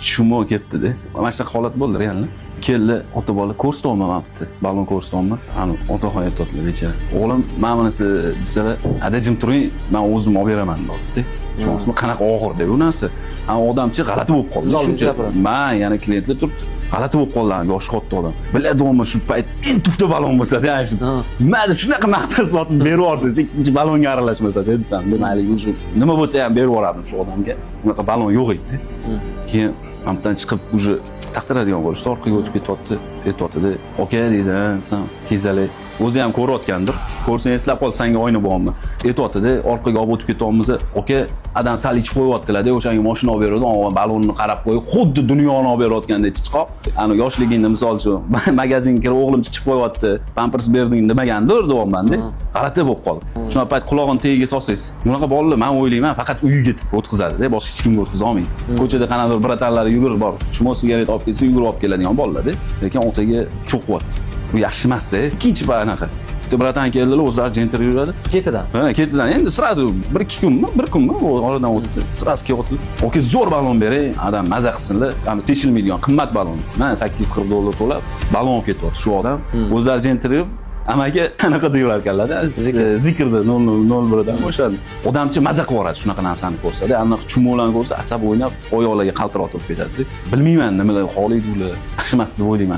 tushimo ketdi-da. Mana shunaqa holat bo'ldi realni. Keldi, ota bola ko'rsatolmayapti. Balon ko'rsatolmay. Ani otaxon aytibdilar bechara. O'g'lim, mana bunisi desalar, adajim turing, men o'zim olib beraman dedi. Tushunasizmi? Qanaqa og'ir-da bu narsa. Ana odamchi g'alati bo'lib qoldi. Shuncha men yana klientlar turibdi. G'alati bo'lib qoldi, yoshi katta odam. Biladimi shu payt eng tufta balon bo'lsa-da, mayli shunaqa maqtan sotib berib yuborsangiz, ikkinchi balonga aralashmasa desam, mayli o'sha nima bo'lsa ham berib yuborardim shu odamga. Unaqa balon yo'q edi. Keyin hamdan chiqib o'sha taqdiradigan bo'lishdi, orqaga o'tib ketyapti-da. Aka dedi, san kezalik. O'zi ham ko'rayotgandir. Ko'rsang eslab qol, senga oyna bormi? Aytayapti-da, orqaga olib o'tib ketyapmiz. Aka, adam sal ichib qo'yaptilar-da, o'shanga mashina olib beradi, balonni qarab qo'yib, xuddi dunyoni olib berayotgandek chichqoq. Ani yoshligingda misol uchun magazinga kirib o'g'lim chichib qo'yapti, pampers berding demagandir, deyapman-da. G'alati bo'lib qoldi. Shuna payt qulog'ini tagiga solsangiz, bunaqa bolalar men o'ylayman, faqat uyga o'tkazadi-da, boshqa hech kimga o'tkaza olmaydi. Ko'chada qanaqadir bratanlari yugurib bor, chimo sigaret olib kelsa, yugurib olib keladigan bolalar-da. Lekin otaga cho'qyapti. Bu yaxshi emas-da. Ikkinchi anaqa. Bratan keldilar, o'zlari jenter yuradi. Ketidan. Ha, ketidan. Endi srazu 1-2 kunmi, oradan o'tdi. Srazu kelyapti. Oka zo'r balon bering, adam maza qilsinlar. Ham teshilmaydigan qimmat balon. Mana $840 to'lab balon olib ketyapti shu odam. O'zlari jenter yurib, amaga anaqa deyurar ekanlar-da. Zikrda 001 dan o'shadi. Odamchi maza qilib yuboradi shunaqa narsani ko'rsa-da, anaqa chumolarni ko'rsa asab o'ynab, oyoqlarga qaltiroq turib ketadi. Bilmayman nimalar xohlaydi ular. Yaxshi emas deb o'ylayman.